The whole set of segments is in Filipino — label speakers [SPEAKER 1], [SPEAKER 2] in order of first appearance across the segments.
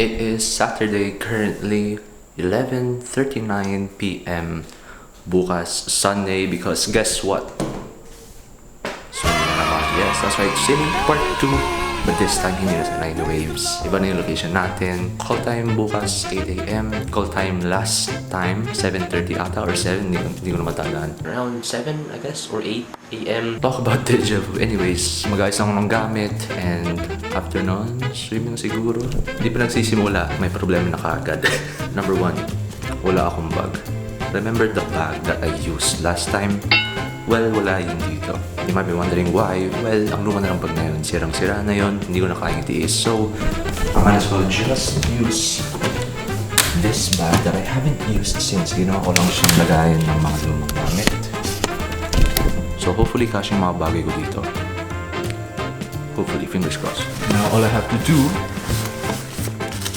[SPEAKER 1] It is Saturday, currently 11:39 p.m. Bukas, Sunday, because guess what? Sunday na naman. Yes, that's right. City Part 2. But this time, hindi na sa 9 Waves. Iba na yung location natin. Call time bukas, 8 a.m. Call time last time, 7:30 ata or 7. Hindi ko na matandaan. Around 7, I guess, or 8 a.m. Talk about deja vu. Anyways, mag-ayos lang ako ng gamit. And after nun, swimming siguro. Hindi pa nagsisimula. May problema na kaagad. Number 1, wala akong bag. Remember the bag that I used last time? Well, wala yun dito. You might be wondering why. Well, ang luma na lang pag na yun. Sirang-sira na yun. Hindi ko na kayang itiis. So, I might as well just use this bag that I haven't used since ginawa ko lang siyang lagayan ng mga lumang gamit. So, hopefully, kasya yung mga bagay ko dito. Hopefully, fingers crossed. Now, all I have to do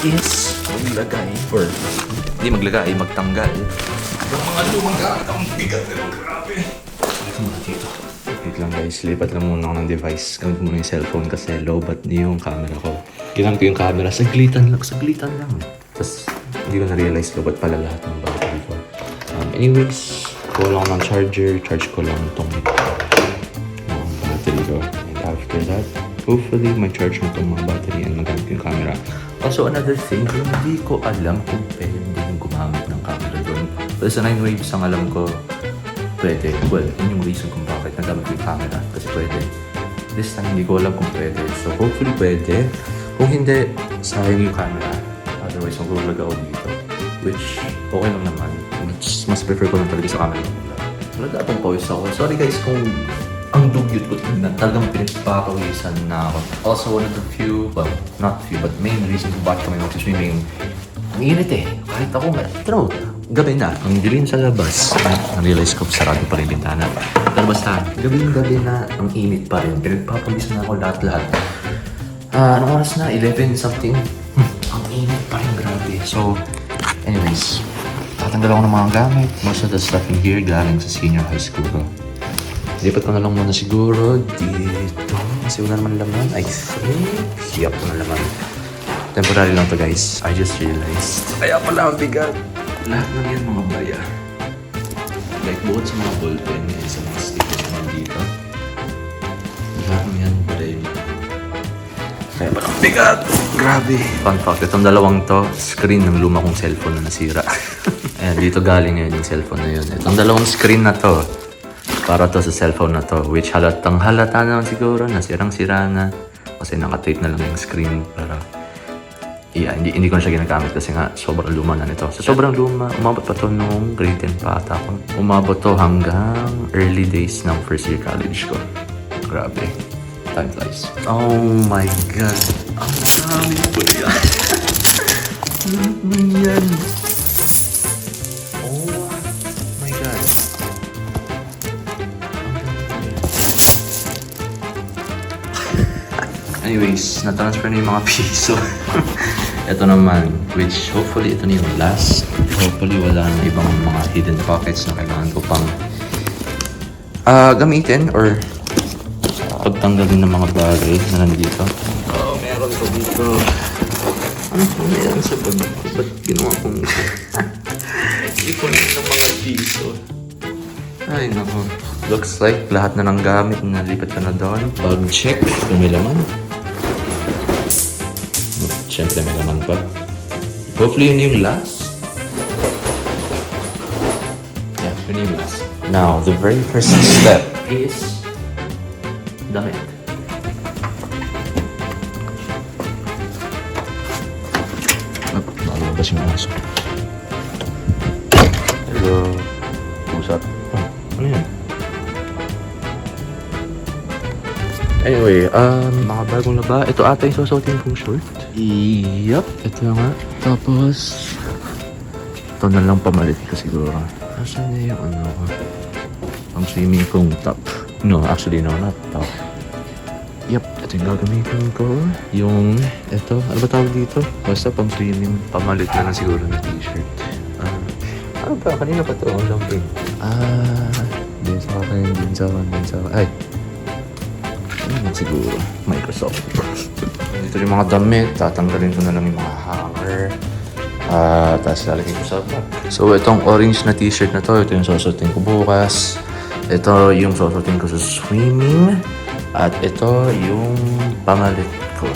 [SPEAKER 1] is maglagay, or hindi maglagay, magtanggal yung mga lumang gamit. Ang bigat pero grabe. Dito. Wait lang guys, lipat lang muna ako ng device. Gamit muna yung cellphone kasi low-bat yung camera ko. Ginamit ko yung camera, saglitan lang. Tapos hindi ko na-realize low-bat pala lahat ng battery ko. Anyways, kuha lang ako ng charger. Charge ko lang itong battery ko. And after that, hopefully ma-charge mo itong mga battery and magamit yung camera. Also, another thing, hindi ko alam kung pwedeng gumamit ng camera doon. Pero sa 9 Waves, ang alam ko, pwede. Well, yun yung reason kung bakit nagamit ko yung camera. Kasi pwede. This time, hindi ko alam kung pwede. So, hopefully pwede. Kung hindi, sayang yung camera. Otherwise, mag-vlog ako dito. Which, okay lang naman. Mas prefer ko lang talaga sa camera. Wala akong pawis ako. Sorry guys kung ang dugyot ko tingnan. Talagang pinagpapawisan na ako. Also, one of the few, well, not few, but main reason kung bakit kami mag-swimming. Ang init eh. Kahit ako, pero gabi na. Ang dilim sa labas. Na-realize ko, sarado pa rin bintana. Pero basta, gabi na, ang init pa rin. Pinagpapawisan na ako lahat-lahat. Anong oras na? 11 something. Ang init pa rin, grabe. So, anyways, tatanggal ako ng mga gamit. Most of the stuff in here galing sa senior high school ko. Lipat ko na lang muna siguro dito. Kasi wala naman laman. I think, yup, wala naman. Temporary lang to guys. I just realized. Kaya pala ang bigat. Lahat ng yan mga baya. Like bukod sa mga ballpen and sa mga stickers naman dito. Lahat ng yan baday. Kaya pala ang bigat. Grabe. Fun fact, itong dalawang to, screen ng luma kong cellphone na nasira. Ayan, dito galing ngayon yung cellphone na yun. Itong dalawang screen na to, para to sa cellphone na to. Which halatang halata naman siguro na sirang-sira na. Kasi nakatape na lang yung screen para... Yeah, hindi ko na siya ginagamit kasi nga sobrang luma na nito. So, sobrang luma. Umabot pa to nung grade 10 pa ata ako. Umabot to hanggang early days ng first year college ko. Grabe. Time flies. Oh my God. Ang dami po yan. Ano yan? Oh my God. Anyways, na-transfer na yung mga piso. Ito naman, which hopefully ito na yung last. Hopefully wala na ibang mga hidden pockets na kailangan ko pang gamitin or pagtanggalin ng mga bagay na nandito. Oh, meron ko dito. Ano po meron sa bag ko? Ba't ginawa kong ipunin ng mga piso? Ay, nako. Looks like lahat na ng gamit na lipat ka na doon. Bag check kung may laman. Siyempre may laman pa. Hopefully yun yung last. Yeah, yun yung last. Now, the very first step is damit. Nakalabas yung aso. Hello. Pusat. Oh, ano yan? Anyway, mga bagong laba. Ito ata yung susuotin kong short. Yup, ito nga. Tapos, ito na lang pamalit ko siguro. Asan na yung ano ko? Ang swimming kong top. No, actually no, not top. Yup, ito yung gagamitin ko. Yung, ito, ano ba tawag dito? Basta pang swimming, pamalit na lang siguro na t-shirt. Ano ba? Kanina pa ito, ang lamping. Din sa akin. Ay, ano siguro? Microsoft. Ito yung mga damit. Tatanggalin ko na lang yung mga hanger. Tapos lalagay ko sa bag. So, itong orange na t-shirt na to, ito yung susutin ko bukas. Ito yung susutin ko sa swimming. At ito yung pamalit ko.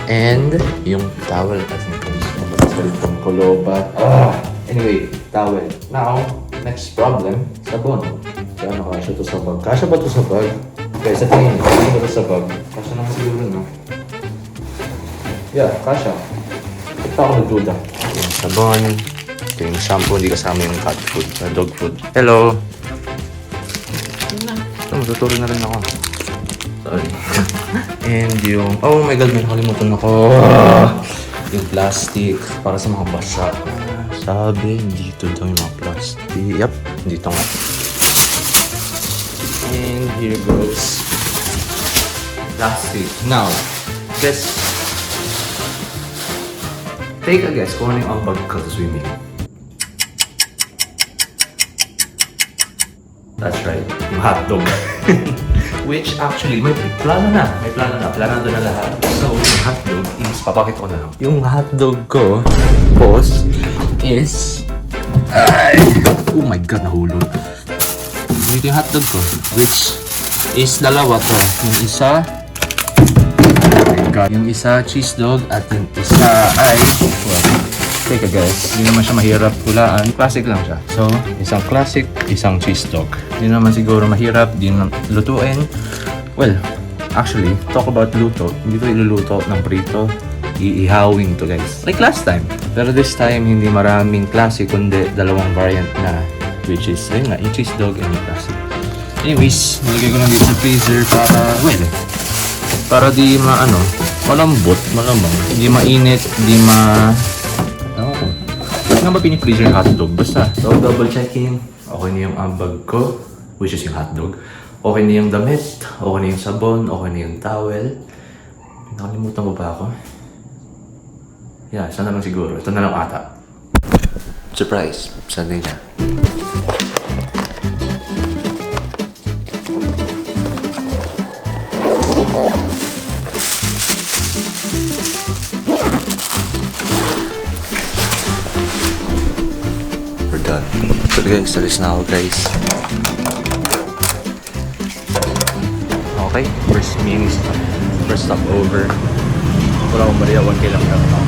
[SPEAKER 1] And yung towel kasi itong kulobat. Anyway, towel. Now, next problem, sabon. Kaya kasya to sa bag. Kasya ba to sa bag? Okay, sa tingin. Kasya ba to sa bag? Kasya naman siguro, no? Yeah, kasya. Ito ako nagduda. Yung sabon. Ito yung shampoo. Hindi kasama yung cat food. Dog food. Hello! Ito, matuturo na rin ako. Sorry. And yung... Oh my God, may nakalimutan ako. Yung plastic para sa mga basa. Sabi, dito daw yung mga plastic. Yup, dito nga. And here goes plastic. Now, guess. Take a guess kung ano yung ambag ka sa swimming. That's right, yung hotdog. Which actually, may plano na. Planado na lahat. So, yung hotdog is, papakita ko na lang. Yung hotdog ko, boss, is... Oh my God, nahulog. Ito yung hotdog ko, which is dalawa to. Yung isa... Oh my God. Yung isa, cheese dog, at yung isa ay... Well, take a guess. Hindi naman siya mahirap hulaan. Classic lang siya. So, isang classic, isang cheese dog. Hindi naman siguro mahirap, di naman lutuin. Well, actually, talk about luto. Hindi ko iluluto ng prito. Iihawin to, guys. Like last time. Pero this time, hindi maraming classic, kundi dalawang variant na. Which is, ayun nga, yung cheese dog and yung classic. Anyways, nilagay ko lang dito sa freezer para, well, para di malambot, malamang. Hindi mainit, hindi Ano ba pinifreezer yung hotdog? Basta. So, double checking. Okay na yung ambag ko, which is yung hotdog. Okay na yung damit. Okay na yung sabon. Okay na yung towel. Nakalimutan mo ba ako? Yeah, isa na lang siguro. Ito na lang ata. Surprise. Sunday na. We're done. So guys, alis na ako guys. Okay, first stop over. Wala akong Maria, 1K lang ako.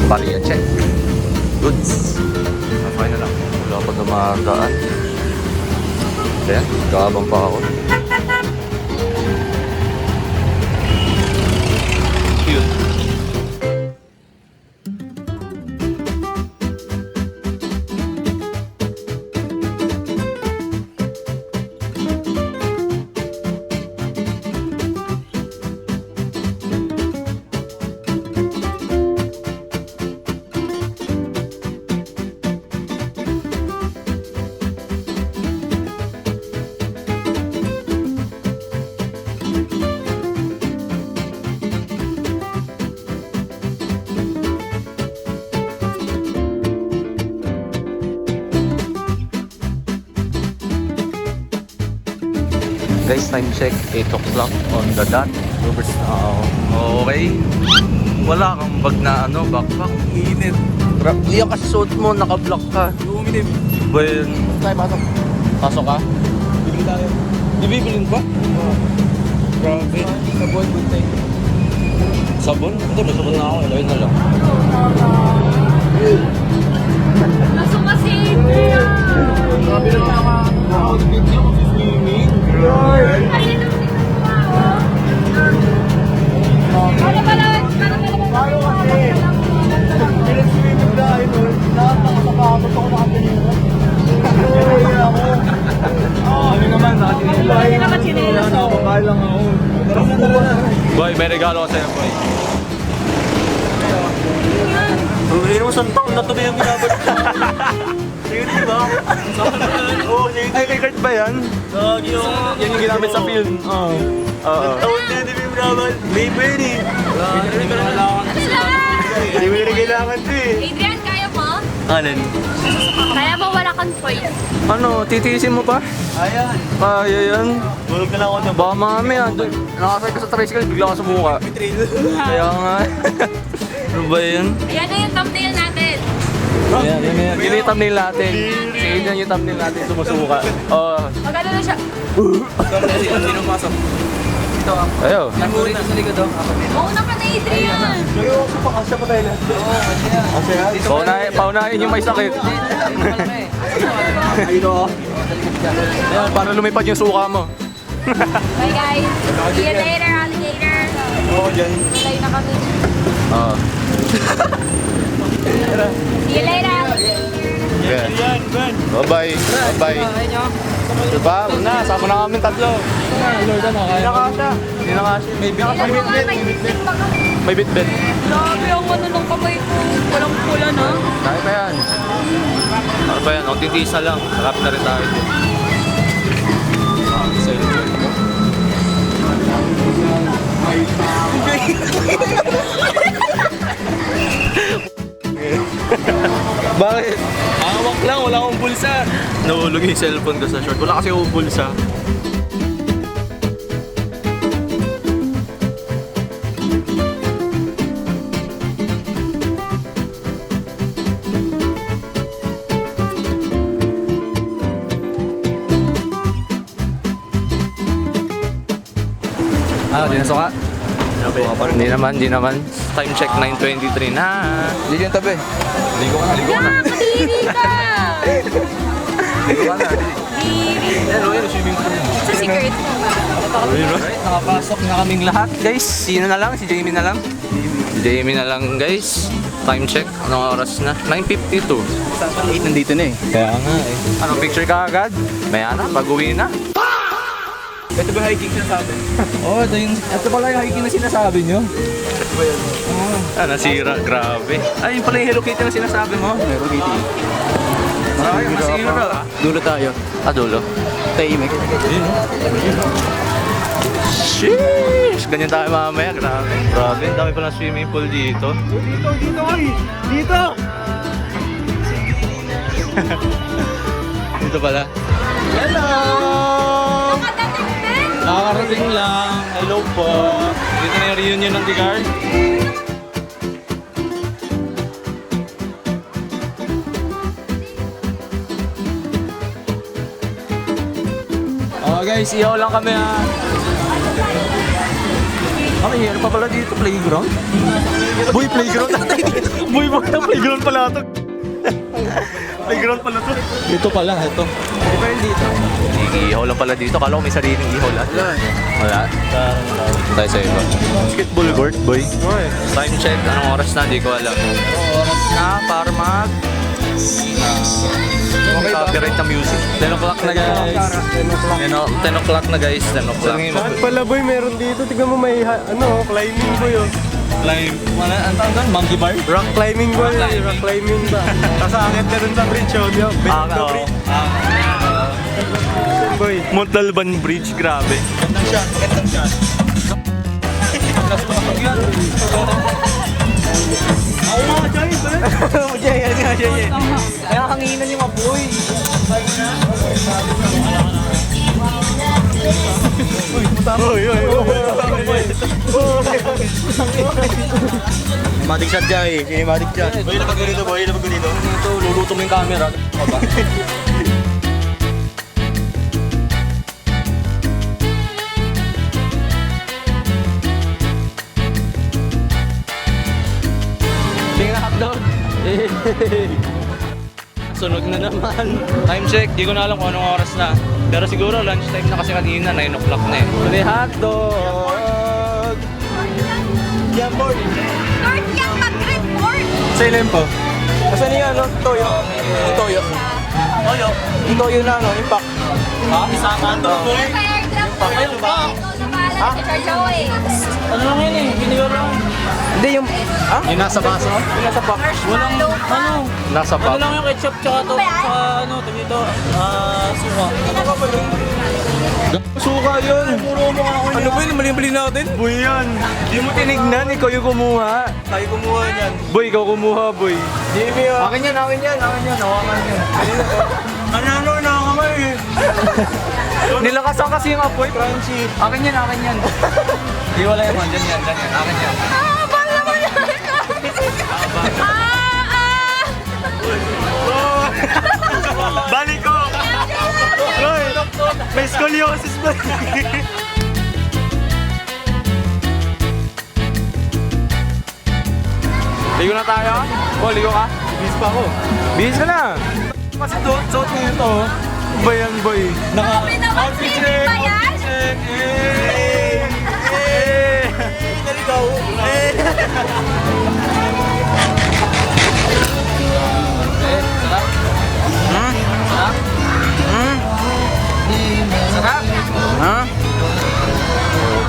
[SPEAKER 1] Maria check. Goods. Okay na lang. Wala pa dumadaan. Ayan, kaabang pa ako. Cute. Guys, time check, 8 o'clock on the dot. Overs now. Okay. Wala kang bag na backpack. Init. Iyan kasi suot mo, naka-block ka. Uminit. Well, tayo pasok. Pasok ka? Bibili tayo. Ibibilin pa? Oo. Grabe. Sabon, good time. Sabon? Hindi, may sabon na ako. Ilawin na lang.
[SPEAKER 2] Masok kasi Adrian!
[SPEAKER 3] Grabe na nakaka-outfit niya kasi swimming.
[SPEAKER 2] Ayun ang sinagawa, oh. Para pala
[SPEAKER 3] Paano kasi? Pinag-swimming tayo nun. Nakakapagod ako nakatinira. Uy, ako. Ano naman, nakatinira.
[SPEAKER 2] Hindi nakatinira.
[SPEAKER 3] Nakakapagod lang ako. Tara na.
[SPEAKER 1] Boy, may regalo ko sa'yo, boy.
[SPEAKER 3] Hindi mo saan taon na ito na yung binabalik ko. Sige, diba? Oo, sige.
[SPEAKER 1] Ay, kay Kurt ba yan?
[SPEAKER 3] Yan yung ginamit sa film. Oo. Taon din, hindi mo yung binabalik. May pwede eh. Hindi mo yung kailangan ito eh.
[SPEAKER 2] Adrian, kaya mo?
[SPEAKER 3] Alin?
[SPEAKER 2] Kaya mo wala kang choice.
[SPEAKER 1] Ano, titiisin mo pa?
[SPEAKER 3] Ayan.
[SPEAKER 1] Kaya yan.
[SPEAKER 3] Tulog na lang ako na
[SPEAKER 1] Baka mamaya, nakasay ka sa tricycle, bigla ka sumuka. Kaya nga. Ano ba yan?
[SPEAKER 2] Ayan na yung thumbnail natin.
[SPEAKER 1] Yan. Yun yung thumbnail natin. Sige yan yung thumbnail natin, sumusuka. Oo.
[SPEAKER 2] Magano na siya.
[SPEAKER 3] Sino pasok?
[SPEAKER 1] Ayo.
[SPEAKER 3] Nagurito sa likod oh.
[SPEAKER 2] Mauna pa na Adrian.
[SPEAKER 3] Kasya pa tayo na.
[SPEAKER 1] Paunahin yung may sakit.
[SPEAKER 3] Ayun oh.
[SPEAKER 1] Ayan, para lumipad yung suka mo.
[SPEAKER 2] Bye guys. See you later, alligator.
[SPEAKER 3] Oo, dyan.
[SPEAKER 2] Tayo na kami.
[SPEAKER 1] Oo.
[SPEAKER 2] See you later, alligator.
[SPEAKER 1] Yeah.
[SPEAKER 3] Yan, Ben.
[SPEAKER 1] Bye-bye. Bye-bye. Diba? Na, sama na kami tatlo. Lord, ano? Kaya kasha. Hindi na kasha. May
[SPEAKER 2] May pa kami.
[SPEAKER 1] May bitbit.
[SPEAKER 2] Grabe ang ano ng kamay ko. Walang pula na.
[SPEAKER 1] Kaya pa yan. Ano pa yan? O, titisa lang. Sarap na rin tayo din. Cellphone mo. Bakit? Hawak lang, wala akong bulsa. Nahulog yung cellphone ko sa short. Wala kasi akong bulsa. Di nasuka? Hindi naman. Time check 9:23 na. Hindi yung tabi. Ligo ka na.
[SPEAKER 2] Kadiri ka!
[SPEAKER 1] Ligo ka na.
[SPEAKER 2] Kadiri.
[SPEAKER 1] Yan, swimming pool.
[SPEAKER 2] Sa secret.
[SPEAKER 1] Alright, nakapasok na kaming lahat, guys. Sino na lang? Si Jamie na lang? Si Jamie na lang, guys. Time check. Anong oras na? 9:52.
[SPEAKER 3] 8 nandito na eh.
[SPEAKER 1] Kaya nga eh. Anong picture ka agad? Maya na, pag-uwi na.
[SPEAKER 3] Ito ba hiking sinasabi?
[SPEAKER 1] Oh, ito pala yung hiking na sinasabi nyo. Nasira. Grabe. Ay, yun pala yung Hello Kitty na sinasabi mo.
[SPEAKER 3] Meron kitty.
[SPEAKER 1] Ay, nasira.
[SPEAKER 3] Dulo tayo.
[SPEAKER 1] Dulo.
[SPEAKER 3] Tahimik.
[SPEAKER 1] Sheesh! Ganyan tayo mamaya. Grabe. Grabe, ang dami pala swimming pool dito.
[SPEAKER 3] Dito ay! Dito!
[SPEAKER 1] Dito pala. Hello!
[SPEAKER 2] Nakadating din.
[SPEAKER 1] Nakakarating lang. Hello po. Dito na yung reunion ng Tigard. Oh guys, ihaw lang kami ha. Meron pa pala dito, playground? Boy, playground natin dito. Boy, playground pala ito. Playground pala ito. Dito pala, ito. Di ba yun dito? Ihaw lang pala dito. Kala ko may sariling ihaw lahat. Wala. Tayo sa iba. Basketball court, boy. Time check. Anong oras na? Di ko alam. Oras na para mag... Okay, copyright na music. 10 o'clock na guys. 10 o'clock na guys. 10 o'clock.
[SPEAKER 3] Saan pala boy, meron dito. Tignan mo may climbing boy oh.
[SPEAKER 1] Climb. Ang tawag doon? Monkey bar?
[SPEAKER 3] Rock climbing boy. Rock climbing ba? Tapos akit na dun sa bridge oh. Bento bridge. Boy.
[SPEAKER 1] Montalban Bridge, grabe.
[SPEAKER 3] Gandang shot. Ako mga Jay, Jay.
[SPEAKER 1] Kaya hanginan yung apoy.
[SPEAKER 3] Cinematic shot Jay, cinematic shot. Boy, lapag ko dito, boy, lapag ko dito.
[SPEAKER 1] Ito, luluto mo yung camera. Tingnan hotdog. Sunog na naman. Time check, di ko na alam kung anong oras na. Pero siguro lunchtime na kasi kanina, 9 o'clock na eh. May hotdog!
[SPEAKER 3] Yan boy.
[SPEAKER 2] North yung mag-report.
[SPEAKER 3] Sa ilim po. Asan yung toyo? Toyo. Toyo? Yung toyo na impact. Ha? Isama to boy.
[SPEAKER 2] Sa airdrop ko.
[SPEAKER 3] Ayun ba?
[SPEAKER 2] Ikaw na bahala si Sir Joey.
[SPEAKER 3] Ano lang yun eh? Binigyan lang. Hindi yung... Ha? Yung nasa baso? Yung nasa pack.
[SPEAKER 2] Marshmallow pa.
[SPEAKER 1] Nasa
[SPEAKER 3] Ano lang yung ketchup tsaka to? Tsaka ano, dito? Suka. Suka yun. Ano ba yun? Mali-mali natin. Boy yan. Di mo tinignan. Ikaw yung kumuha. Tayo kumuha yan. Boy, ikaw kumuha, boy. Jimmy, oh. Akin yan. Hawakan yan. Ano na kamay eh. Nilakasan kasi yung apoy. Crunchy. Akin yan. Di wala yung man. Yan. Akin yan.
[SPEAKER 2] Bala mo yan!
[SPEAKER 3] Balik ko! Roy, may scoliosis ba? Ligo na tayo? Ligo ka? Bihis pa ako. Bihis ka na! Kasi suot ko yun to. Bayan boy.
[SPEAKER 2] Grabe naman, swimming ba yan?
[SPEAKER 3] Dali daw. Sarap? Ha?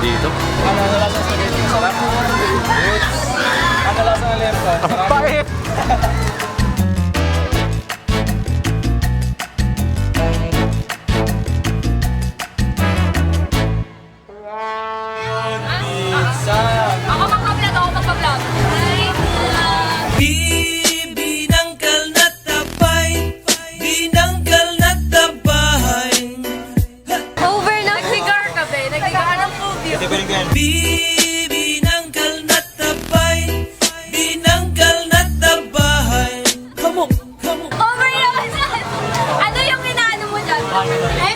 [SPEAKER 3] Dito? Ano lasa sa spaghetti? Sarap? Ano lasa ng lempa? Pait!
[SPEAKER 2] Ako magpa-vlog.
[SPEAKER 4] Binangkal na tabay
[SPEAKER 2] Over na. Nagsigar ka, be. Nagsigar ng studio.
[SPEAKER 4] Binangkal na tabay Kamok
[SPEAKER 2] Over naman yan. Ano yung inaano mo dyan?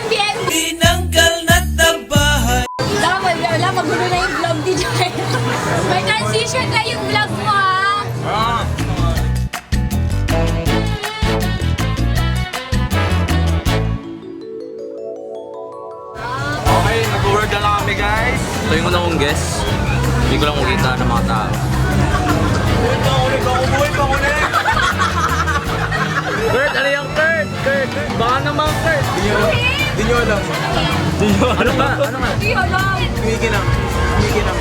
[SPEAKER 2] MBM.
[SPEAKER 4] Binangkal na tabay
[SPEAKER 2] Wala, magulo na yung vlog ni Jai. May transition na yung vlog mo, ha?
[SPEAKER 3] Okay, nag-work na lang kami guys.
[SPEAKER 1] Ito yung una kong guess. Hindi ko lang makita ng mga tao.
[SPEAKER 3] Buhay pa ulit!
[SPEAKER 1] Kurt, ano yung Kurt? Kurt, baka naman Kurt.
[SPEAKER 3] Di nyo alam.
[SPEAKER 1] Ano ba? Ano nga?
[SPEAKER 2] Hindi, alam.
[SPEAKER 3] Kumikinang.
[SPEAKER 2] Hindi na.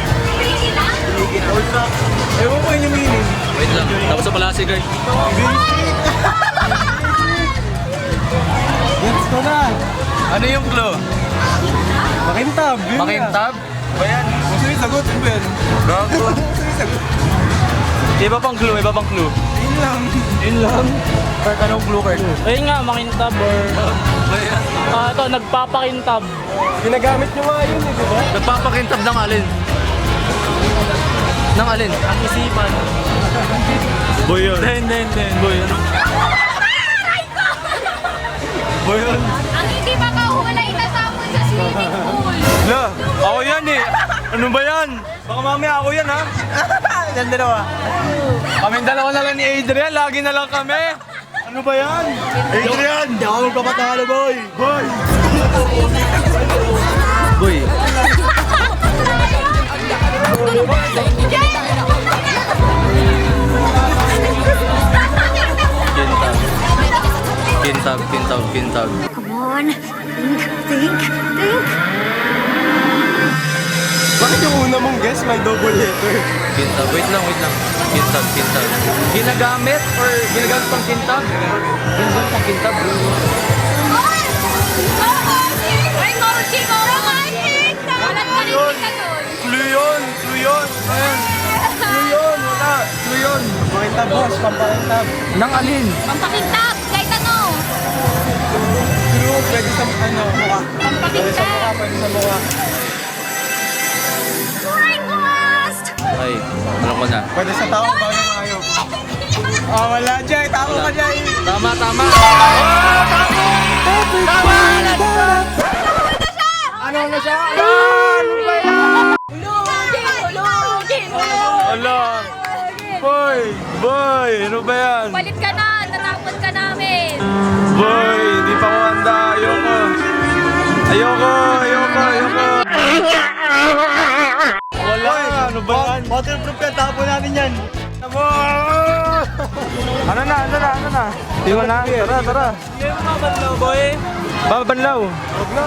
[SPEAKER 3] Ewan ko yun yung meaning.
[SPEAKER 1] Wait lang. Tapos na pala si Kurt.
[SPEAKER 3] Gets ko na. Ano yung clue? Makintab.
[SPEAKER 1] Makintab?
[SPEAKER 3] Ba yan? Gusto yung sagot. Ano ba yan?
[SPEAKER 1] Gago.
[SPEAKER 3] Iba pang clue. Yun lang. Kurt, anong clue, Kurt?
[SPEAKER 5] Ayun nga, makintab or... ito, nagpapakintab.
[SPEAKER 3] Ginagamit nyo nga yun, di ba?
[SPEAKER 1] Nagpapakintab ng alin? Ng alin?
[SPEAKER 5] Ang isipan.
[SPEAKER 3] Boy yun.
[SPEAKER 5] Hindi.
[SPEAKER 3] Boy yun. Boy yun.
[SPEAKER 2] Ang hindi makahula, itatapon sa swimming pool.
[SPEAKER 3] La, ako yan eh. Ano ba yan? Baka mamaya ako yan ha. Yan dalawa. Kaming dalawa na lang ni Adrian. Lagi na lang kami. Ano ba yan? Adrian! Hindi ako magpapatalo, boy. Boy!
[SPEAKER 1] Boy. Kintab.
[SPEAKER 2] Come on. Think.
[SPEAKER 3] Bakit yung una mong guess may double letter?
[SPEAKER 1] Kintab. Wait lang. Kintab. Ginagamit or ginagamit pang kintab? Ginagamit pang kintab, bro.
[SPEAKER 2] Ay, coaching mo. Romantic. Walang karin ka doon.
[SPEAKER 3] Clue yun. Clue yun. Pampakintab, boss. Pampakintab.
[SPEAKER 1] Nang alin?
[SPEAKER 2] Pampakintab. Kahit ano.
[SPEAKER 3] Clue, pwede sa mukha. Pwede sa mukha.
[SPEAKER 2] Request!
[SPEAKER 1] Ay, alam ko na.
[SPEAKER 3] Pwede sa tao, bawal ng ayok. Oh, wala, Jay. Tama ka, Jay.
[SPEAKER 1] Tama.
[SPEAKER 3] Tama! Ano na siya? Ano ba yan?
[SPEAKER 2] Ulugin!
[SPEAKER 3] Ala! Boy! Ano ba yan?
[SPEAKER 2] Palit ka na! Natapon ka namin!
[SPEAKER 3] Boy! Hindi pa ko handa. Ayoko! Wala! Ano ba yan? Waterproof yan. Tapon natin yan. Ano na? Tingnan na. Tara.
[SPEAKER 5] Hindi mo mabanlaw, boy.
[SPEAKER 3] Babanlaw. Huwag na.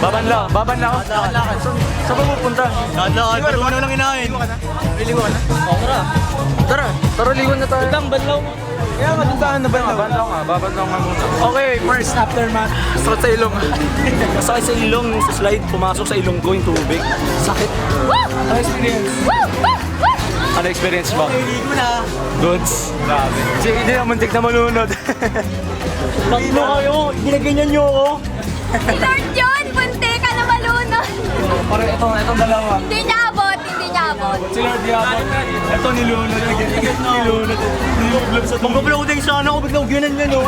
[SPEAKER 3] Babanlaw. Saan ba pupunta? Liwan, ano lang inahin? Liwan ka na?
[SPEAKER 1] Tara, liwan na tayo.
[SPEAKER 5] Itang banlaw mo.
[SPEAKER 3] Kaya matuntaan na bandaw.
[SPEAKER 1] Babandaw nga muna.
[SPEAKER 3] Okay, first aftermath. Start sa ilong. Sakit sa ilong, sa slide, pumasok sa ilong ko yung tubig. Sakit. Ano experience? Ano experience mo? Hindi ko na. Goods. Grabe. Si hindi na muntik na malunod. Takbo kayo, ginaganyan nyo ako.
[SPEAKER 2] Si Lord John, punti ka na malunod.
[SPEAKER 3] Parang itong dalawa.
[SPEAKER 2] Hindi niya abot, hindi niya abot.
[SPEAKER 3] Si Lord Diablo. Ito nilunod. Nilunod. Nilublob sa tubig. Mag-uploading sana ako, biglang ganyan o.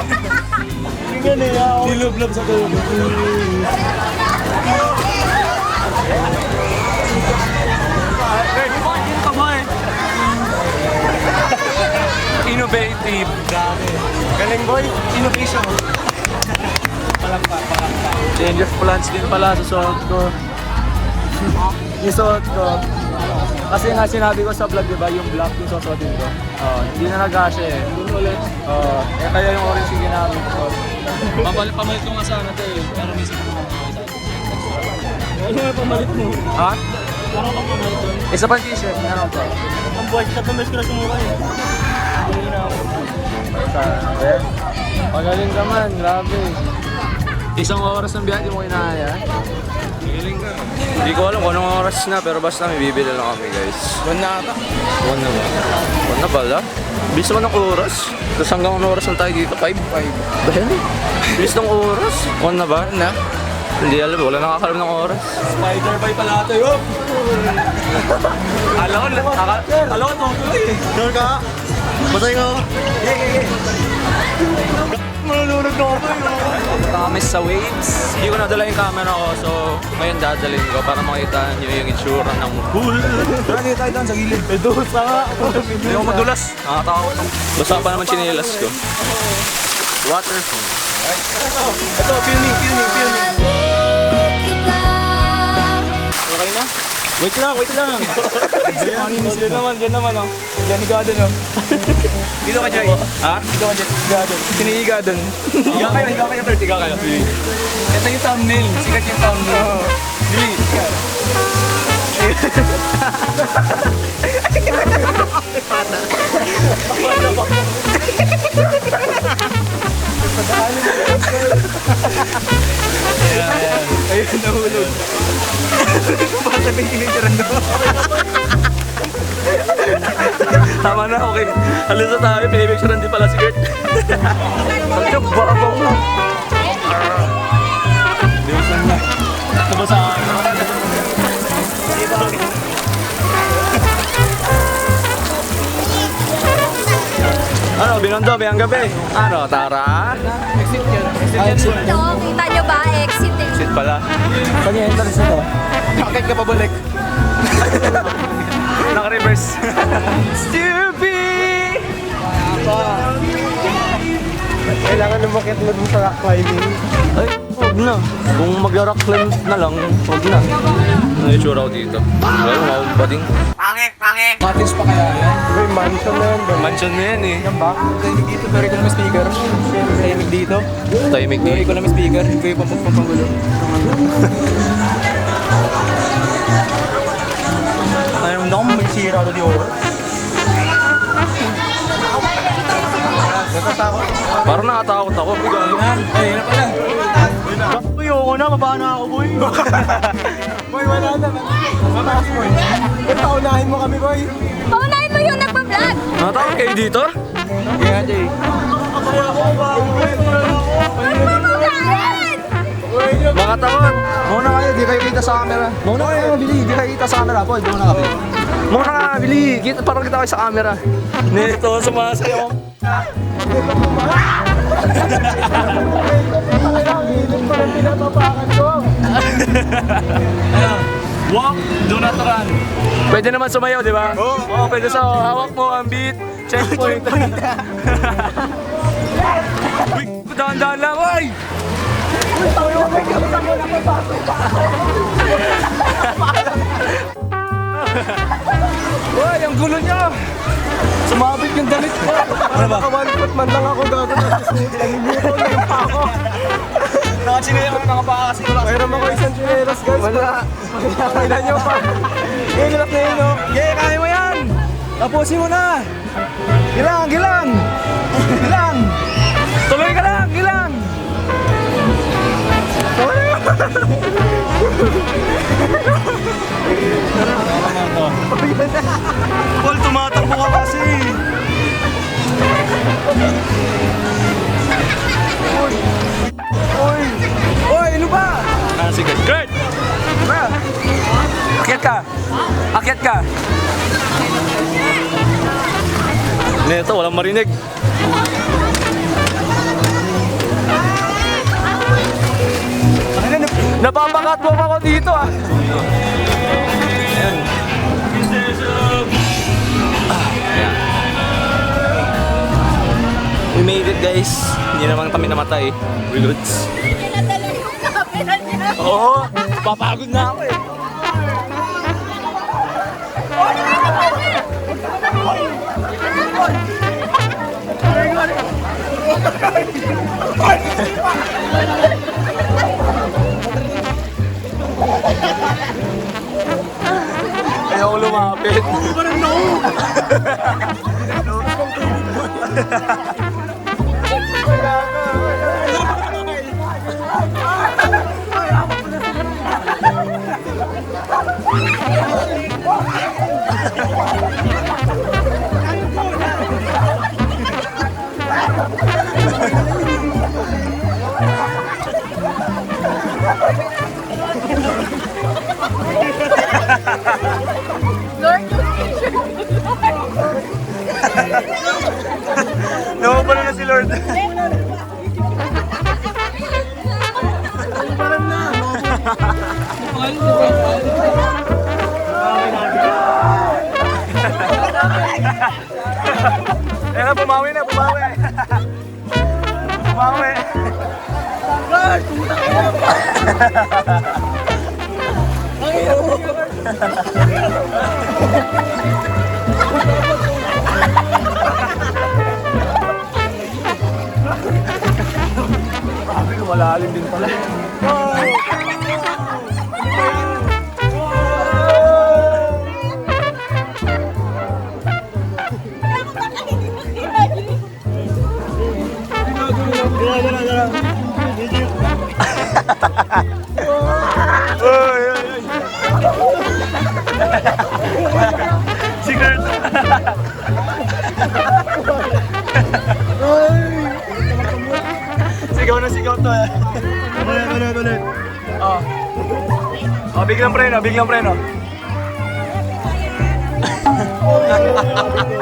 [SPEAKER 3] Ganyan ako. Nilublob sa tubig. Innovative. Galing boy. Innovation. Palakpak. Change of plans din pala sa suot ko. Yung suot ko. Kasi nga sinabi ko sa vlog, diba, yung black yung susuotin ko. Hindi na nag-asya eh. Kaya yung orange yung ginamit ko.
[SPEAKER 5] Pamalit ko nga sana ito eh. Pero may isip ko nga.
[SPEAKER 3] Ano nga pamalit mo? Ha?
[SPEAKER 5] Parang ka pamalit doon.
[SPEAKER 3] Isa pa t-shirt, meron pa.
[SPEAKER 5] Ang buhay sa tamis ko na sumura eh. Hindi na ako.
[SPEAKER 3] Magaling ka man, grabe. Isang oras ng biyahe mo kinaya.
[SPEAKER 1] Galing ka. Hindi ko alam kung anong oras na, pero basta may bibili lang kami, guys.
[SPEAKER 3] Buwan na ata.
[SPEAKER 1] Buwan na ba? Buwan na pala? Bilis naman ng oras. Tapos hanggang anong oras lang tayo dito? 5? Dahil? Bilis ng oras? Buwan na ba? Na? Hindi alam, wala nakakalam ng oras.
[SPEAKER 3] Spider by pala ito yun. Alam ko tutuloy eh. Sure ka? Masay ko. Malulunod na ako
[SPEAKER 1] Punta kami sa Waves. Hindi ko nadala yung camera ko, so ngayon dadalhin ko para makita nyo yung itsura ng pool.
[SPEAKER 3] Lagi tayo doon sa gilid. Doon sa nga.
[SPEAKER 1] Hindi ako madulas. Nakakatakot. Basta pa naman chinelas ko. Waterfall.
[SPEAKER 3] Ito, filming. Okay na? Wait lang. Diyan naman oh. Diyan ni Garden oh. Dito ka, Joy. Ha? Dito ka, Garden. Sinihiga doon. Higa kayo, 30 ka kayo. Ito yung thumbnail. Sikat yung thumbnail. Bili. Ayun, nahulog. Basta may kinitiran doon.
[SPEAKER 1] Tama na, okay. Halos na tayo, pinipicturean din pala si Gert. Ang babang mo.
[SPEAKER 3] Diyosan na. Ito ba sa akin?
[SPEAKER 1] Ano, binondo, biyang gabi. Ano, tara?
[SPEAKER 3] Exit yan.
[SPEAKER 2] Ito, kita nyo ba? Exit eh.
[SPEAKER 1] Sit pala.
[SPEAKER 3] Saan yung entrance na to? Bakit ka pabalik?
[SPEAKER 1] Naka-reverse.
[SPEAKER 3] Stupid! Kailangan na makit mo dun sa rock climbing.
[SPEAKER 1] Ay, huwag na. Kung mag-rock climb na lang, huwag na. Ano yung tsura ko dito? Well, mawag pa din.
[SPEAKER 3] Cottage pa kaya yan? Uy, mansion na yan.
[SPEAKER 1] Mansion na yan eh.
[SPEAKER 3] Yan ba? Tahimik dito, pero ikaw na may speaker. Tahimik dito.
[SPEAKER 1] Tahimik
[SPEAKER 3] Pero
[SPEAKER 1] dito.
[SPEAKER 3] ikaw na may speaker. Ikaw yung pampagulo. Ayaw na akong may sira ito di oras. Natatakot.
[SPEAKER 1] Parang nakatakot ako.
[SPEAKER 3] Ayun na pala. Uy, ako na. Mababa na ako, boy. Boy, wala na. Mataas, boy. Ba't paunahin mo kami, boy?
[SPEAKER 2] Paunahin mo yung nagpa-vlog.
[SPEAKER 1] Nakatakot kayo dito?
[SPEAKER 3] Kaya, Jay.
[SPEAKER 2] Paunahin!
[SPEAKER 1] Mga takot.
[SPEAKER 3] Muna kayo, di kayo kita sa camera. Muna kayo, mabili. Di kayo kita sa camera, boy. Muna kami.
[SPEAKER 1] Muna ka, bili. Parang kita kayo sa camera. Nito, sumasayaw.
[SPEAKER 3] Walk, do not run.
[SPEAKER 1] Pwede naman sumayaw, di ba? Oo, pwede sa hawak mo ang beat. Checkpoint. Uy, dahan-dahan lang, oy! Uy, ang gulo niya!
[SPEAKER 3] Sumabit yung dalit ko. Ano ba? Naka-one foot man lang ako gagawin. Nalilito na yung pa ako.
[SPEAKER 1] Nakachinelas ako nakapaka kasi wala.
[SPEAKER 3] Mayroon ako isang chinelas, guys. Wala. Kailan nyo pa. Hirap na yun, no?
[SPEAKER 1] Yeah, kaya mo yan!
[SPEAKER 3] Tapusin mo na! Gilang! Gilang! Gilang! Tuloy ka lang! Gilang! Paul, tumatakbo ka kasi! Oy! Oy! Ano ba?
[SPEAKER 5] Sige, Kurt!
[SPEAKER 3] Ba? Akyat ka! Akyat ka!
[SPEAKER 5] Neto, walang marinig.
[SPEAKER 3] Napapakatwap ako dito ah!
[SPEAKER 5] We made it, guys. Hindi naman kami namatay. We goods.
[SPEAKER 2] Pinadala yung camera niya.
[SPEAKER 5] Oo, papagod na ako eh. Ayaw ko lumapit.
[SPEAKER 2] Lord, yung t-shirt.
[SPEAKER 3] Nawawala na si Lord. Eh na, bumawi na, bumawi. Bumawi. Malalim din pala. Secret. Sigaw na sigaw to eh. Ulit. Oh. Oh, biglang preno, biglang preno.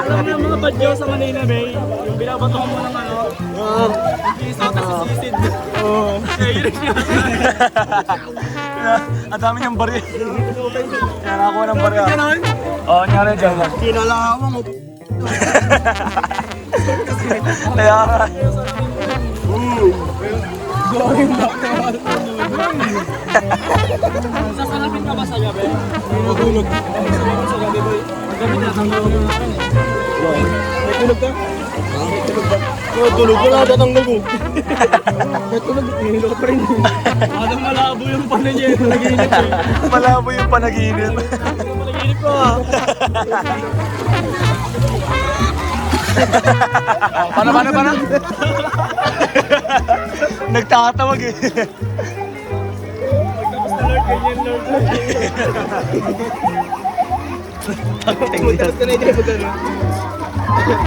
[SPEAKER 5] Alam mo yung mga badyo sa Manila Bay? Yung binabato mo ng ano? Oo. Isa ka sa sisid. Oo.
[SPEAKER 3] Ang dami niyang baril. Kaya nakakuha ng baril. Oo, nangyari dyan lang.
[SPEAKER 5] Kinalawang mo.
[SPEAKER 3] Kaya nga.
[SPEAKER 5] Sasalapin ka ba sa gabi? Matulog. Sa gabi boy. Gabi natanggal mo na akin eh. Matulog ka? Matulog ka na tatanggal mo. Matulog. Hinilo ka pa rin. Adang malabo yung panaginip. Panaginip eh.
[SPEAKER 3] Malabo yung panaginip.
[SPEAKER 5] Panaginip ko ah.
[SPEAKER 3] Paano? Nagtatawag eh.
[SPEAKER 5] Tapos na Lord, ganyan Lord. Tapos ka na ito pag ano.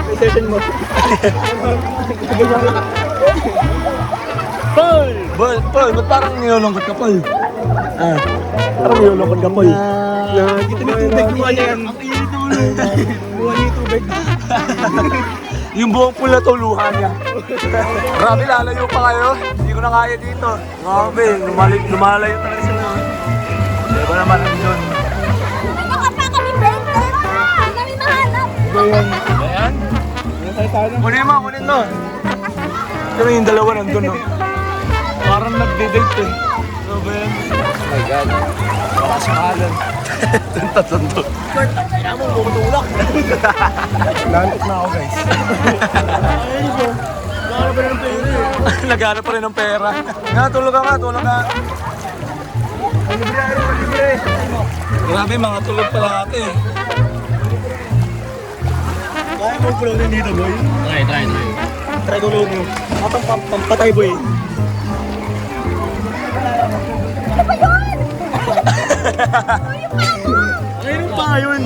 [SPEAKER 5] May session mo. Paul!
[SPEAKER 3] Paul, ba't parang nilolongkot ka, Paul? Parang nilolongkot ka, Paul.
[SPEAKER 5] Dito na tubig, kuha niya yan. Ang init ng ulo. Kuha niya yung tubig.
[SPEAKER 3] Yung buong pool na tuluhan niya. Grabe, lalayo pa kayo. Hindi ko na kaya dito. Grabe, lumalayo talaga sila. Di ba naman ang doon?
[SPEAKER 2] Baka pa kami burger pa. Kami mahanap.
[SPEAKER 3] Ayan. Kunin mo. Pero yung dalawa nandun, no? Parang nagde-date eh. Ano ba yan? Oh my God. Baka sakalan. Tunta. Kaya mo, bumutulak. Lantok na ako, guys. Naghanap pa rin ng pera. Nga, tulog ka. Libre.
[SPEAKER 5] Grabe, mga tulog pala natin eh. Kaya mo kulawin dito, boy. Try. Try kulawin mo. Pampatay, boy.
[SPEAKER 2] Ano ba yun?
[SPEAKER 5] Ayun pa yun.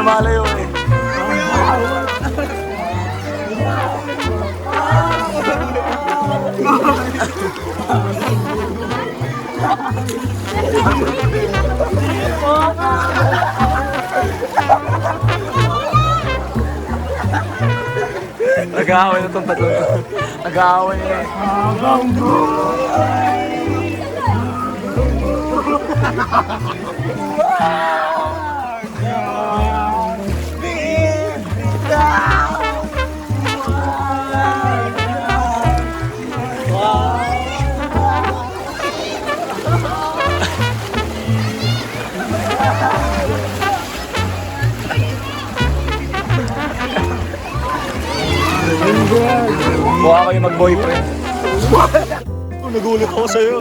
[SPEAKER 5] Lumalayo eh. Nag-aaway na itong tatlo. Nag-aaway na eh. Mukha kayo mag-boyfriend. Nagulat ako sa'yo.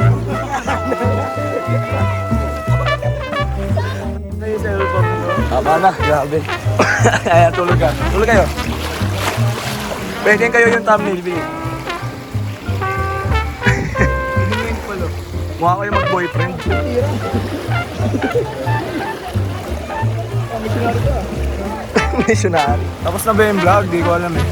[SPEAKER 5] Tama na, grabe. Ayan, tulog ka. Tulog kayo. Pwede kayo yung thumbnail, Bini. Mukha kayo mag-boyfriend. Missionary. Tapos na ba yung vlog? Di ko alam eh.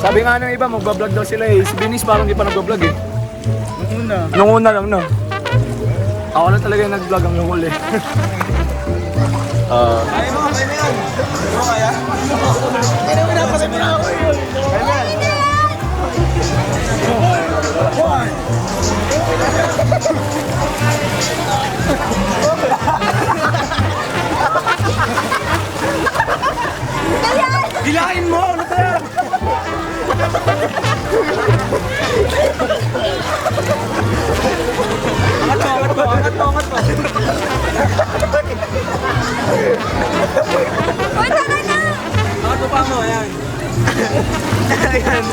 [SPEAKER 5] Sabi nga ng iba, magbablog daw sila eh. Si Binis parang di pa nagbablog eh. Nung una lang, no? Ako na talaga yung nag-vlog ang huli. Kaya mo, kaya mo yan. Ano kaya? Kaya mo na, pasay mo na ako. Kaya mo yan. Hilahin mo! Ano kaya? Angat mo.
[SPEAKER 2] Uy, tara na!
[SPEAKER 5] Angat mo pa mo, ayan. Ayan.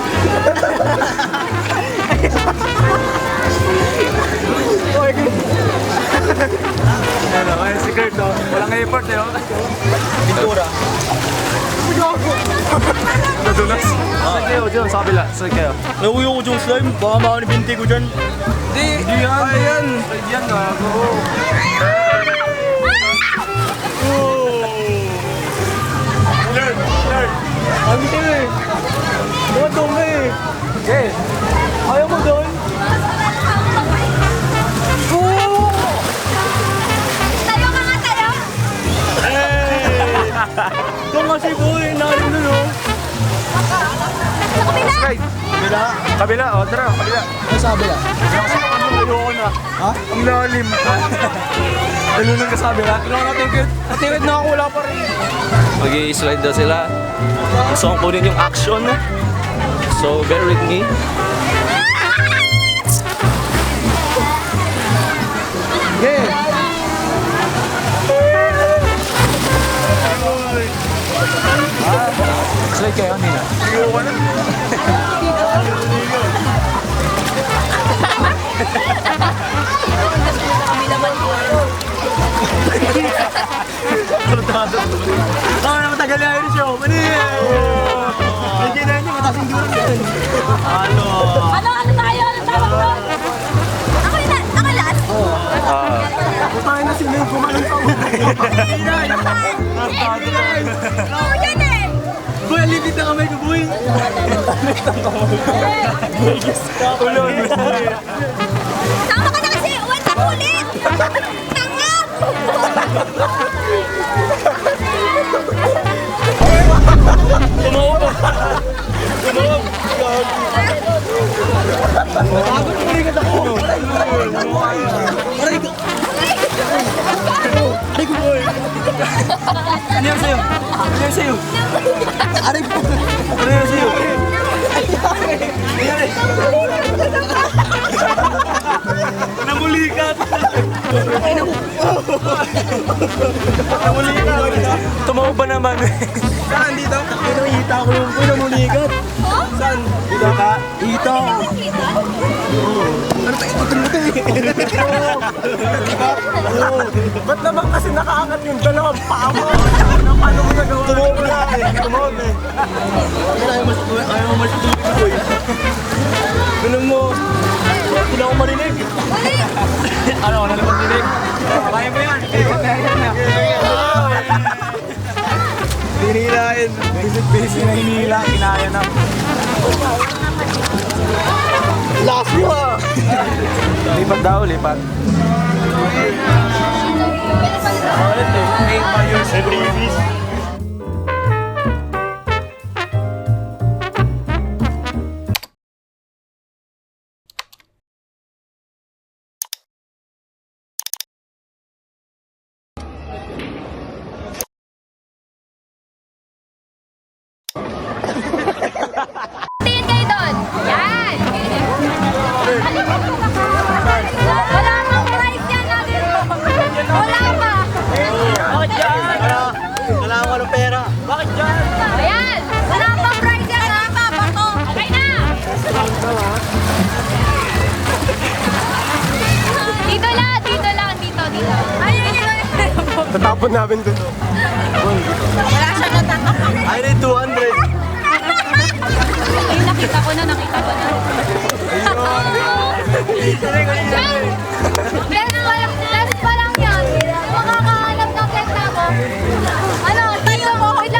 [SPEAKER 5] Ano, ayan si Kurt, oh. Walang effort, eh, oh. Pintura. Nadulas? Saan kayo dyan? Sa kabila. Saan kayo? Nauwi ako dyan slime. Baka makanibinti ko dyan. Di yan. Ayan. Yan nga. Learn. Ano ito eh? Mga dome eh. Okay. Ayaw mo doon?
[SPEAKER 2] Tayo ka nga, tayo!
[SPEAKER 5] Doon kasi boy. Nalim doon oh.
[SPEAKER 2] Sa kabila!
[SPEAKER 5] Kabila? Kabila? O, tara. Kabila. Ano sa kabila? Ayoko na. Ha? Ang lalim. Talunod ka sa kabila. Tulungan natin kid. Natingid na ako. Wala pa rin.
[SPEAKER 3] Mag-i-slide daw sila. Gusto kong kunin yung action. So, bear with me.
[SPEAKER 5] Yeah.
[SPEAKER 3] Slide kayo, Nina.
[SPEAKER 5] Ayoko na.
[SPEAKER 2] Kami naman po.
[SPEAKER 5] Tama na matagal na Irish show. Mani! Nandiyan na niya. Matasing durang yan. Ano?
[SPEAKER 2] Ano tayo? Ano tawag doon? Ako last?
[SPEAKER 5] Tayo na sila yung kumalang sa ulo.
[SPEAKER 2] Oo, yan eh!
[SPEAKER 5] Boy, lipit na kamay ko, boy. Ulon.
[SPEAKER 2] Tama ka na kasi! Uwan na ulit! Tanga!
[SPEAKER 5] Tumawag. Bago ko rin ako. Aray ko, boy. Ano yan sa'yo?
[SPEAKER 3] Ano yan sa'yo? Aray po! Ano yan sa'yo? Namulikat! Namulikat! Tumawa ba naman? Saan dito? Nakita ko yung namulikat. Saan? Dito ka? Dito! Ano tayo? Ba't naman kasi nakaangat yung dalawang paa mo? Paano mo nagawa? Tumawag na eh. Tumawag eh. Ayaw mo masitulog ko eh. Ganun mo. Hindi na ako marinig. Ano? Ano naman marinig? Kaya mo yan. Hinihilain. Basic na hinihila. Kinaya na. Last mo ah! Lipat daw, lipat. Ulit eh. 8 years every week.
[SPEAKER 2] Tingin kayo doon. Yan. Wala kang prize yan natin. Wala pa.
[SPEAKER 3] Bakit dyan? Wala akong walang pera. Bakit dyan?
[SPEAKER 2] Ayan. Wala pang prize yan. Wala pa. Bako. Okay na. Dito lang. Dito lang. Dito. Dito. Ayun yun.
[SPEAKER 5] Tatapon namin dito.
[SPEAKER 2] Wala siya natatakot.
[SPEAKER 5] I need 200.
[SPEAKER 2] Ay, nakita ko na. Nakita ko na. Diyan! Test pa lang yan. Makakahanap ng test ako. Ano, dito mo. Wait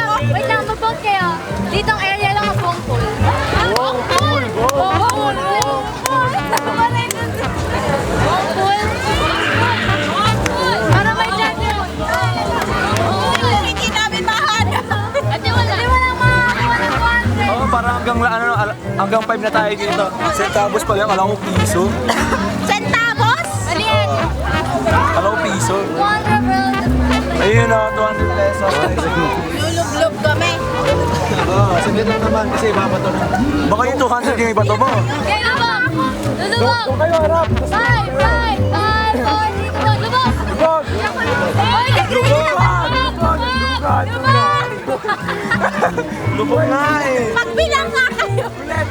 [SPEAKER 2] lang, mag-vote kayo. Dito ang area lang ang buong pool. Buong pool! Buong pool! Buong pool! Para may champion. Hindi namin mahanap. Kasi wala makakuha ng 100.
[SPEAKER 3] Oo, parang hanggang 5 na tayo dito. Centavos pa lang, alam ko piso.
[SPEAKER 2] Centavos? Maliit.
[SPEAKER 3] Alam ko piso.
[SPEAKER 2] 200 bro.
[SPEAKER 3] Ayun na, 200 pesos.
[SPEAKER 2] Lulub-lub kami.
[SPEAKER 5] Oo, saglit lang naman kasi ibabato na.
[SPEAKER 3] Baka yung 200 yung iba to mo.
[SPEAKER 2] Okay, lubog. Lulubog.
[SPEAKER 5] Kung kayo harap.
[SPEAKER 2] 5, 4, 3, 2, 1, lubog.
[SPEAKER 5] Lubog!
[SPEAKER 2] Oy,
[SPEAKER 3] Lubog nga eh.
[SPEAKER 2] Magbilang nga kayo. Ulit.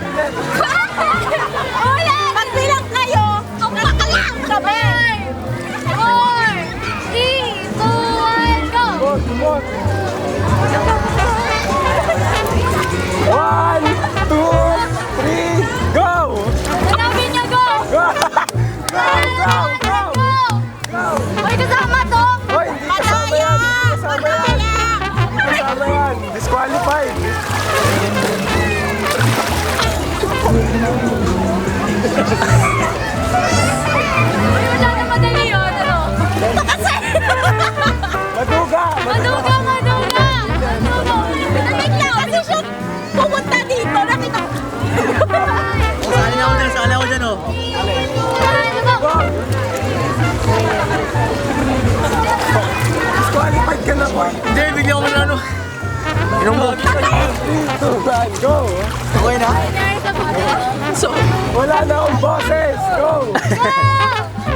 [SPEAKER 2] Magbilang kayo. Makalang kami. 4, 3, 2, 1, go.
[SPEAKER 5] Lubog! 1, 2, 3, go!
[SPEAKER 2] Hanapin niyo, go.
[SPEAKER 5] Go! Go! Go! Go!
[SPEAKER 2] Uy, kasama to.
[SPEAKER 5] Hoy, hindi kasama yan! Hindi kasama yan! Hindi kasama yan! Disqualified!
[SPEAKER 2] Uy, wala na madali yun. Ano? Kasi.
[SPEAKER 5] Maduga!
[SPEAKER 2] Maduga. Namig lang. Kasi siya pumunta dito. Nakita ko.
[SPEAKER 3] Sali ako dyan oh.
[SPEAKER 5] Disqualified ka na po!
[SPEAKER 3] Hindi, bigyan ko na ano. Inom mo.
[SPEAKER 5] 3, 2, 1, go!
[SPEAKER 3] Okay na?
[SPEAKER 5] Wala na akong boses! Go!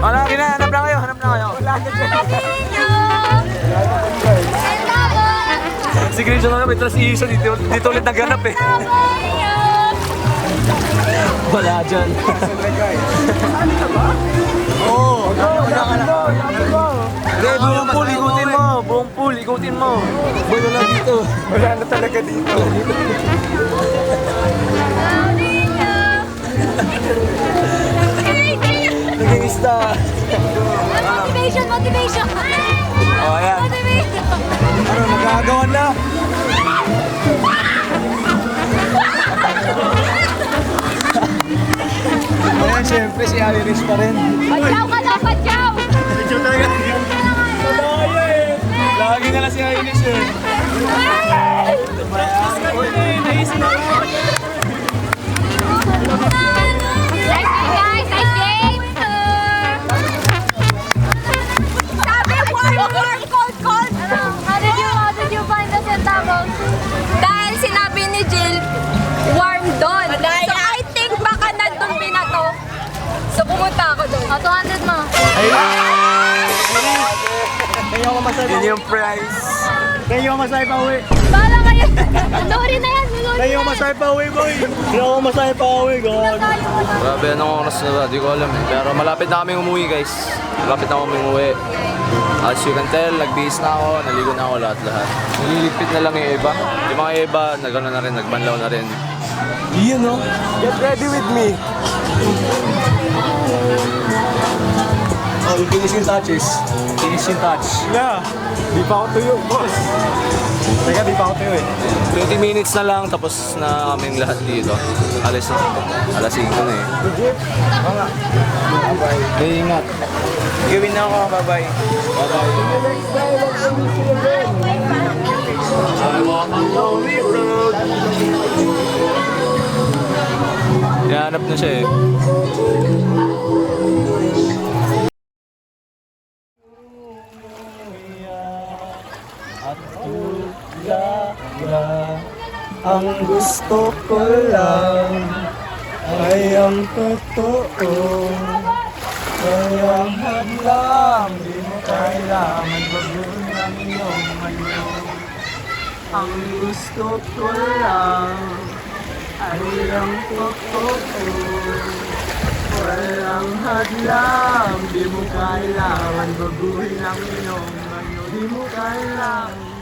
[SPEAKER 3] Wala, hanap na kayo, hanap na kayo.
[SPEAKER 5] Wala na dyan!
[SPEAKER 3] Si Grinch na may trust issue dito ulit naghanap eh. Wala dyan. Oo. Hindi, buong pool, ikutin mo. Buong pool, ikutin mo. Boy, wala dito.
[SPEAKER 5] Wala na talaga dito.
[SPEAKER 3] Naging star.
[SPEAKER 2] Motivation.
[SPEAKER 3] Oh, ayan.
[SPEAKER 2] Motivation.
[SPEAKER 3] Ano, nagagawa na. Ayan, syempre si Iris pa rin.
[SPEAKER 2] Patyaw ka na, patyaw.
[SPEAKER 3] Medyo talaga. Lagi na lang si Iris eh.
[SPEAKER 2] Guys, I game. Sabi, warm, cold. How did you find the centavos? Pumunta ako doon. 200 mo.
[SPEAKER 5] Kaya ako masay pa.
[SPEAKER 3] Yun yung prize.
[SPEAKER 5] Kaya ako masay pa uwi.
[SPEAKER 2] Bahala kayo. Sorry na yan. Sorry
[SPEAKER 5] Kaya ako masay pa uwi, boy. Kaya ako masay pa uwi, God.
[SPEAKER 3] Grabe, anong oras na ba? Di ko alam eh. Pero malapit na kaming umuwi guys. Malapit na kaming umuwi. As you can tell, nagbihis na ako, naligo na ako lahat-lahat. Nililigpit na lang yung iba. Yung mga iba, nagano na rin, nagbanlaw na rin.
[SPEAKER 5] Iyan, no? Get ready with me. Oh, yung finishing touches. Finishing touch. Yeah. Di pa ako tuyo, boss. Teka, di pa ako tuyo eh.
[SPEAKER 3] 20 minutes na lang, tapos na kaming lahat dito. Alas 5 na eh.
[SPEAKER 5] Legit? Oo nga. Bye-bye. Ingat.
[SPEAKER 3] Gawin na ako, bye-bye. Hinahanap na siya eh.
[SPEAKER 5] Ang gusto ko lang ay ang totoo. Kaya hadlang, di mo kailangan baguhin ang iyong mayo. Ang gusto ko lang ay ang totoo. Walang hadlang, di mo kailangan baguhin ang iyong mayo. Di mo kailangan